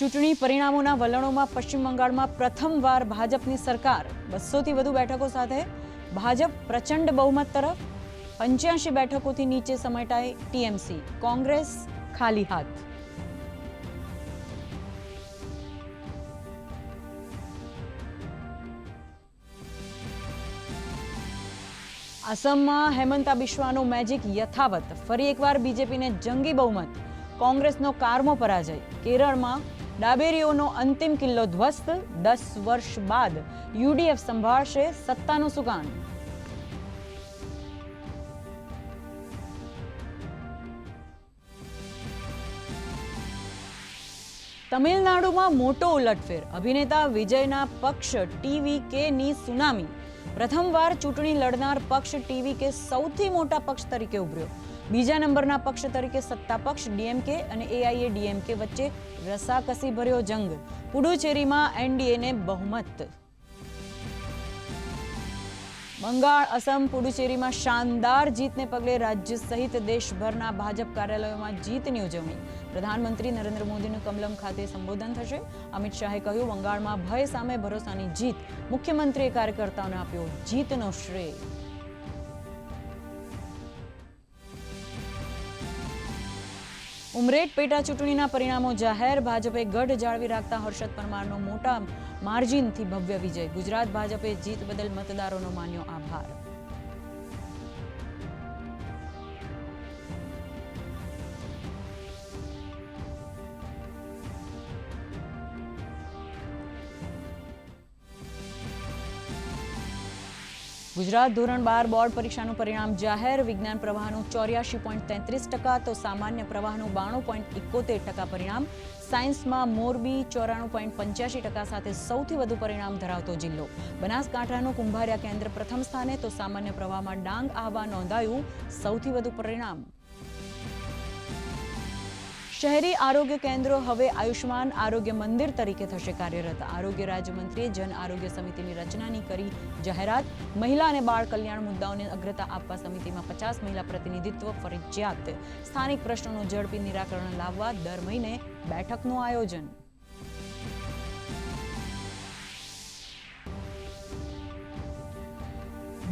ચૂંટણી પરિણામોના વલણોમાં પશ્ચિમ બંગાળમાં પ્રથમવાર ભાજપની સરકાર 200થી વધુ બેઠકો સાથે ભાજપ પ્રચંડ બહુમત તરફ 85 બેઠકોથી નીચે સમેટાઈ ટીએમસી, કોંગ્રેસ ખાલી હાથ. આસામમાં હેમંતા બિશ્વાનો મેજિક યથાવત, ફરી એકવાર બીજેપીને જંગી બહુમત, કોંગ્રેસનો કારમો પરાજય. કેરળમાં ડાબેરીઓનો અંતિમ કિલ્લો ધ્વસ્ત, 10 વર્ષ બાદ યુડીએફ સંભાળશે સત્તાનું સુકાન. તમિલનાડુમાં મોટો ઉલટફેર, અભિનેતા વિજયના પક્ષ ટીવીકેની સુનામી. પ્રથમવાર ચૂંટણી લડનાર પક્ષ ટીવીકે સૌથી મોટા પક્ષ તરીકે ઉભર્યો. બીજા નંબરના પક્ષ તરીકે સત્તા પક્ષ ડીએમકે અને એઆઈએડીએમકે વચ્ચે રસાકસી ભર્યો જંગ. પુડુચેરીમાં એનડીએને બહુમત. બંગાળ, અસમ, પુડુચેરીમાં શાનદાર જીતને પગલે રાજ્ય સહિત દેશભરના ભાજપ કાર્યાલયોમાં જીતની ઉજવણી. પ્રધાનમંત્રી નરેન્દ્ર મોદીનું કમલમ ખાતે સંબોધન થશે. અમિત શાહે કહ્યું, બંગાળમાં ભય સામે ભરોસાની જીત. મુખ્યમંત્રીએ કાર્યકર્તાઓને આપ્યો જીતનો શ્રેય. ઉમરેઠ પેટા ચૂંટણીના પરિણામો જાહેર. ભાજપે ગઢ જાળવી રાખતા હર્ષદ પરમારનો મોટા માર્જિનથી ભવ્ય વિજય. ગુજરાત ભાજપે જીત બદલ મતદારોનો માન્યો આભાર. ગુજરાત ધોરણ 12 બોર્ડ પરીક્ષાનું પરિણામ જાહેર. વિજ્ઞાન પ્રવાહનું 84.33%, તો સામાન્ય પ્રવાહનું 92.71% પરિણામ. સાયન્સમાં મોરબી 94.85% સાથે સૌથી વધુ પરિણામ ધરાવતો જિલ્લો. બનાસકાંઠાનું કુંભારિયા કેન્દ્ર પ્રથમ સ્થાને, તો સામાન્ય પ્રવાહમાં ડાંગ આહવા નોંધાયું સૌથી વધુ પરિણામ. શહેરી આરોગ્ય કેન્દ્રો હવે આયુષ્માન આરોગ્ય મંદિર તરીકે થશે કાર્યરત. આરોગ્ય રાજ્યમંત્રીએ જન આરોગ્ય સમિતિની રચનાની કરી જાહેરાત. મહિલા અને બાળ કલ્યાણ મુદ્દાઓને અગ્રતા આપવા સમિતિમાં 50 મહિલા પ્રતિનિધિત્વ ફરજિયાત. સ્થાનિક પ્રશ્નોનું ઝડપી નિરાકરણ લાવવા દર મહિને બેઠકનું આયોજન.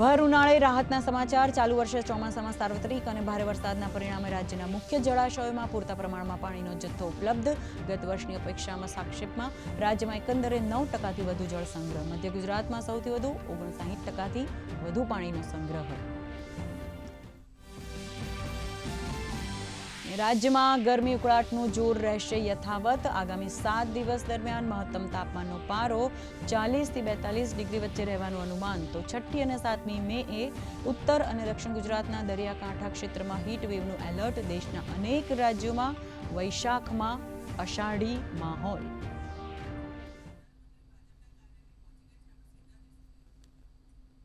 ભર ઉનાળે રાહતના સમાચાર. ચાલુ વર્ષે ચોમાસામાં સાર્વત્રિક અને ભારે વરસાદના પરિણામે રાજ્યના મુખ્ય જળાશયોમાં પૂરતા પ્રમાણમાં પાણીનો જથ્થો ઉપલબ્ધ. ગત વર્ષની અપેક્ષામાં સાપેક્ષમાં રાજ્યમાં એકંદરે 9%થી વધુ જળ સંગ્રહ. મધ્ય ગુજરાતમાં સૌથી વધુ 59%થી વધુ પાણીનો સંગ્રહ. રાજ્યમાં ગરમી ઉકળાટનું જોર રહેશે યથાવત. આગામી 7 દિવસ દરમિયાન મહત્તમ તાપમાનનો પારો 40 થી 42 ડિગ્રી વચ્ચે રહેવાનું અનુમાન. તો 6મી અને 7મી મેએ ઉત્તર અને દક્ષિણ ગુજરાતના દરિયાકાંઠા ક્ષેત્રમાં હીટવેવનું એલર્ટ. દેશના અનેક રાજ્યોમાં વૈશાખમાં અષાઢી માહોલ.